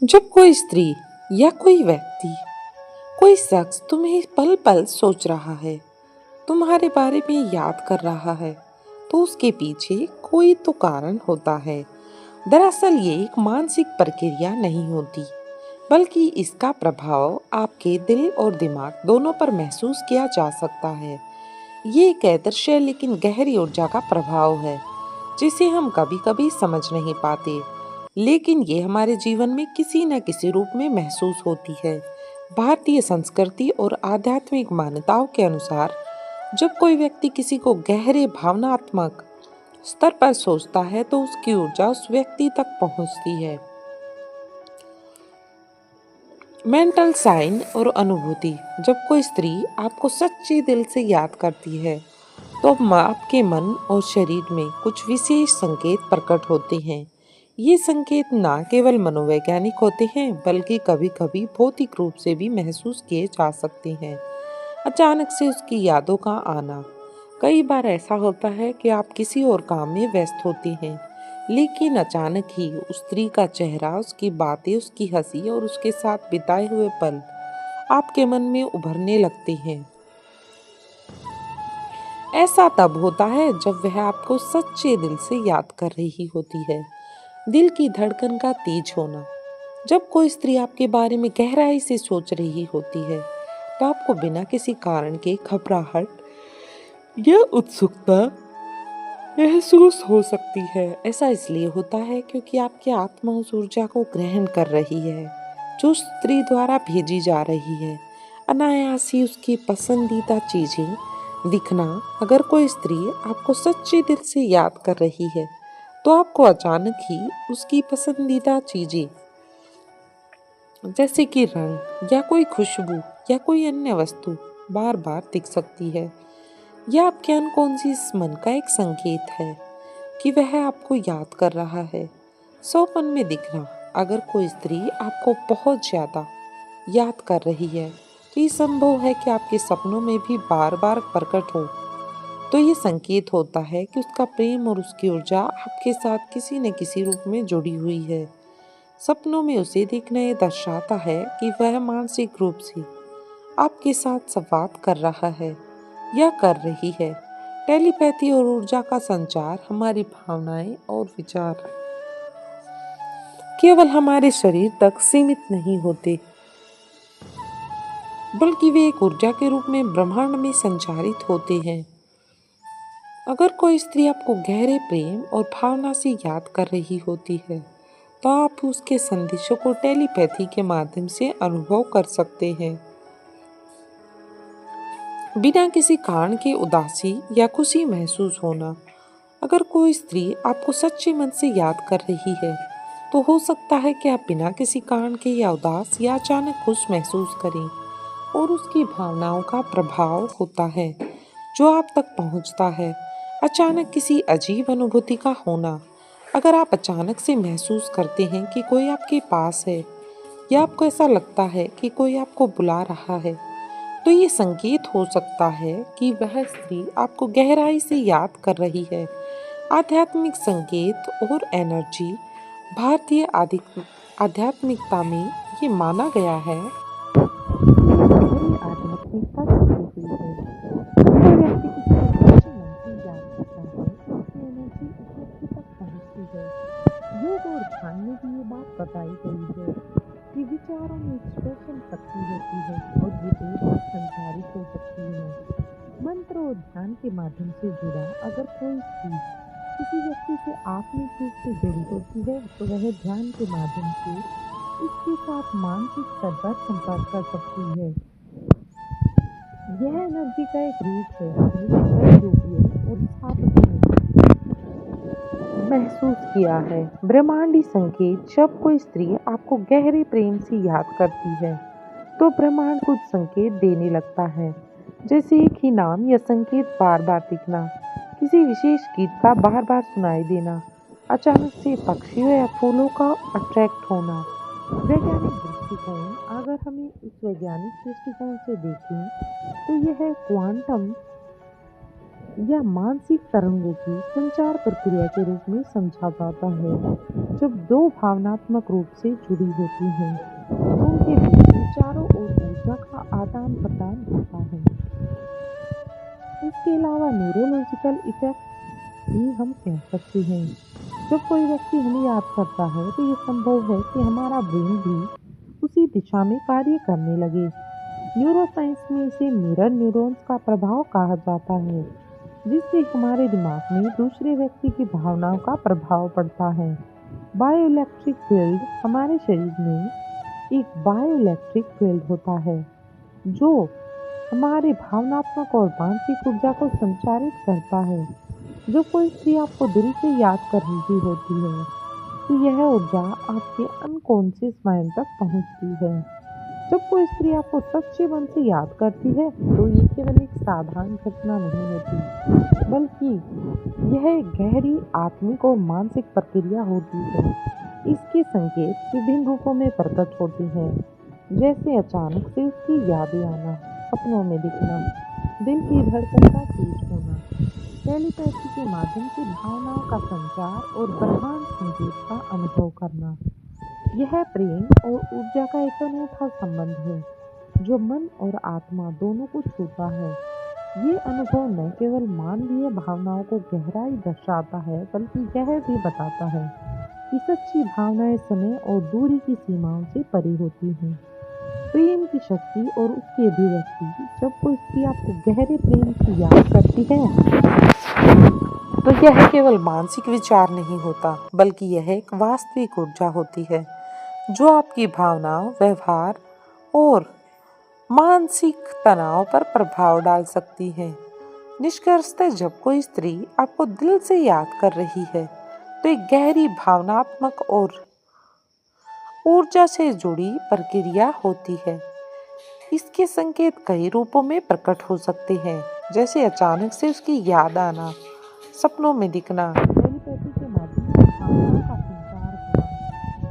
जब कोई स्त्री या कोई व्यक्ति, कोई शख्स तुम्हें पल पल सोच रहा है, तुम्हारे बारे में याद कर रहा है, तो उसके पीछे कोई तो कारण होता है। दरअसल ये एक मानसिक प्रक्रिया नहीं होती, बल्कि इसका प्रभाव आपके दिल और दिमाग दोनों पर महसूस किया जा सकता है। ये एक अदृश्य लेकिन गहरी ऊर्जा का प्रभाव है, जिसे हम कभी कभी समझ नहीं पाते, लेकिन ये हमारे जीवन में किसी न किसी रूप में महसूस होती है। भारतीय संस्कृति और आध्यात्मिक मान्यताओं के अनुसार जब कोई व्यक्ति किसी को गहरे भावनात्मक स्तर पर सोचता है, तो उसकी ऊर्जा उस व्यक्ति तक पहुंचती है। मेंटल साइन और अनुभूति। जब कोई स्त्री आपको सच्चे दिल से याद करती है, तो आपके मन और शरीर में कुछ विशेष संकेत प्रकट होते हैं। ये संकेत ना केवल मनोवैज्ञानिक होते हैं, बल्कि कभी कभी भौतिक रूप से भी महसूस किए जा सकते हैं। अचानक से उसकी यादों का आना। कई बार ऐसा होता है कि आप किसी और काम में व्यस्त होते हैं, लेकिन अचानक ही उस स्त्री का चेहरा, उसकी बातें, उसकी हंसी और उसके साथ बिताए हुए पल आपके मन में उभरने लगते हैं। ऐसा तब होता है जब वह आपको सच्चे दिल से याद कर रही होती है। दिल की धड़कन का तेज होना। जब कोई स्त्री आपके बारे में गहराई से सोच रही होती है, तो आपको बिना किसी कारण के घबराहट या उत्सुकता महसूस हो सकती है। ऐसा इसलिए होता है क्योंकि आपकी आत्मा उस ऊर्जा को ग्रहण कर रही है जो स्त्री द्वारा भेजी जा रही है। अनायास ही उसकी पसंदीदा चीजें दिखना। अगर कोई स्त्री आपको सच्चे दिल से याद कर रही है, तो आपको अचानक ही उसकी पसंदीदा चीजें, जैसे कि रंग या कोई खुशबू या कोई अन्य वस्तु, बार बार दिख सकती है। यह आपके अनकॉन्शियस मन का एक संकेत है कि वह आपको याद कर रहा है। सौपन में दिखना। अगर कोई स्त्री आपको बहुत ज्यादा याद कर रही है, तो ये संभव है कि आपके सपनों में भी बार बार प्रकट हो। तो ये संकेत होता है कि उसका प्रेम और उसकी ऊर्जा आपके साथ किसी न किसी रूप में जुड़ी हुई है। सपनों में उसे देखना ये दर्शाता है कि वह मानसिक रूप से आपके साथ संवाद कर रहा है या कर रही है। टेलीपैथी और ऊर्जा का संचार। हमारी भावनाएं और विचार केवल हमारे शरीर तक सीमित नहीं होते, बल्कि वे एक ऊर्जा के रूप में ब्रह्मांड में संचारित होते हैं। अगर कोई स्त्री आपको गहरे प्रेम और भावना से याद कर रही होती है, तो आप उसके संदेशों को टेलीपैथी के माध्यम से अनुभव कर सकते हैं। बिना किसी कारण के उदासी या खुशी महसूस होना। अगर कोई स्त्री आपको सच्चे मन से याद कर रही है, तो हो सकता है कि आप बिना किसी कारण के या उदास या अचानक खुश महसूस करें, और उसकी भावनाओं का प्रभाव होता है जो आप तक पहुंचता है। अचानक किसी अजीब अनुभूति का होना। अगर आप अचानक से महसूस करते हैं कि कोई आपके पास है, या आपको ऐसा लगता है कि कोई आपको बुला रहा है, तो ये संकेत हो सकता है कि वह स्त्री आपको गहराई से याद कर रही है। आध्यात्मिक संकेत और एनर्जी। भारतीय आध्यात्मिकता में ये माना गया है गहरी आध्यात्मिकता जुड़ी हुई है। जब कोई व्यक्ति किसी को सच्चे मन से याद करता है, तो उसकी एनर्जी उस व्यक्ति तक पहुंचती है। योग और ध्यान में भी ये बात बताई गई है कि विचारों में एक स्पेशल शक्ति होती है और ये दूर तक संचारित हो सकती है। मंत्र और ध्यान के माध्यम से जुड़ा। अगर कोई चीज किसी व्यक्ति से आत्मिक रूप से जुड़ी होती है, तो वह ध्यान के माध्यम से इसके साथ मानसिक स्तर पर संपर्क कर सकती है। यह एनर्जी का एक रूप है जिसे कई योगियों और साधकों ने महसूस किया है। ब्रह्मांडी संकेत। जब कोई स्त्री आपको गहरे प्रेम से याद करती है, तो ब्रह्मांड कुछ संकेत देने लगता है, जैसे एक ही नाम या संकेत बार बार दिखना, किसी विशेष गीत का बार बार सुनाई देना, अचानक से पक्षियों या फूलों का अट्रैक्ट होना। वैज्ञानिक दृष्टिकोण। अगर हमें इस वैज्ञानिक दृष्टिकोण से देखें, तो यह क्वांटम या मानसिक तरंगों की संचार प्रक्रिया के रूप में समझा जाता है। जब दो भावनात्मक रूप से जुड़ी होती हैं, तो उनके बीच विचारों और ऊर्जा का आदान प्रदान होता है। इसके अलावा न्यूरोलॉजिकल इफेक्ट भी हम कह सकते हैं। जब कोई व्यक्ति हमें याद करता है, तो ये संभव है कि हमारा ब्रेन भी उसी दिशा में कार्य करने लगे। न्यूरोसाइंस में इसे मिरर न्यूरॉन्स का प्रभाव कहा जाता है, जिससे हमारे दिमाग में दूसरे व्यक्ति की भावनाओं का प्रभाव पड़ता है। बायोइलेक्ट्रिक फील्ड हमारे शरीर में एक बायोइलेक्ट्रिक फील्ड होता है, जो हमारे भावनात्मक और मानसिक ऊर्जा को संचारित करता है। जो कोई स्त्री आपको दिल से याद कर रही होती है, तो यह ऊर्जा आपके अनकॉन्शियस माइंड तक पहुंचती है। जब कोई स्त्री आपको सच्चे मन से याद करती है, तो ये केवल एक साधारण घटना नहीं होती, बल्कि यह एक गहरी आत्मिक और मानसिक प्रक्रिया होती है। इसके संकेत विभिन्न रूपों में प्रकट होते हैं, जैसे अचानक से उसकी यादें आना, सपनों में दिखना, दिल की धड़कन का तेज होना, टेलीपैथी के माध्यम से भावनाओं का संचार और ब्रह्मांड संकेत का अनुभव करना। यह प्रेम और ऊर्जा का एक अनूठा संबंध है, जो मन और आत्मा दोनों को छूता है। ये अनुभव न केवल मानवीय भावनाओं को गहराई दर्शाता है, बल्कि यह भी बताता है कि सच्ची भावनाएं समय और दूरी की सीमाओं से परे होती हैं। प्रेम की शक्ति और उसकी अभिव्यक्ति। जब कोई स्त्री आपको गहरे प्रेम की याद करती है, तो यह केवल मानसिक विचार नहीं होता, बल्कि यह एक वास्तविक ऊर्जा होती है, जो आपकी भावनाओं, व्यवहार और मानसिक तनाव पर प्रभाव डाल सकती है। निष्कर्षतः जब कोई स्त्री आपको दिल से याद कर रही है, तो एक गहरी भावनात्मक और ऊर्जा से जुड़ी प्रक्रिया होती है। इसके संकेत कई रूपों में प्रकट हो सकते हैं, जैसे अचानक से उसकी याद आना, सपनों में दिखना, टेलीपैथी के माध्यम से भावनाओं का संचार होना,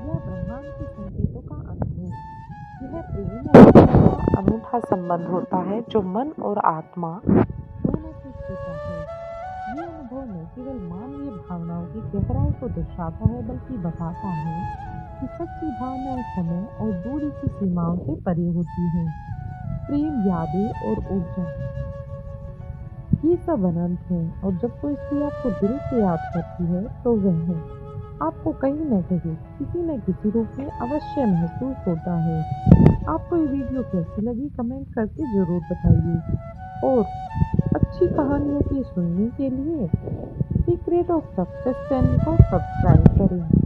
या ब्रह्मांड के संकेतों का अनुभव। यह प्रेम और ऊर्जा का अनूठा संबंध होता है, जो मन और आत्मा दोनों को छूता है। ये अनुभव न केवल मानवीय भावनाओं की गहराई को दर्शाता है, बल्कि बताता है कि सच्ची भावनाएं समय और दूरी की सीमाओं से परे होती हैं। प्रेम, यादें और ऊर्जा, ये सब अनंत हैं, और जब कोई स्त्री आपको दिल से याद करती है, तो वह आपको कहीं न कहीं किसी न किसी रूप में अवश्य महसूस होता है। आपको ये वीडियो कैसी लगी, कमेंट करके ज़रूर बताइए, और अच्छी कहानियों की सुनने के लिए सीक्रेट ऑफ सक्सेस चैनल को सब्सक्राइब करें।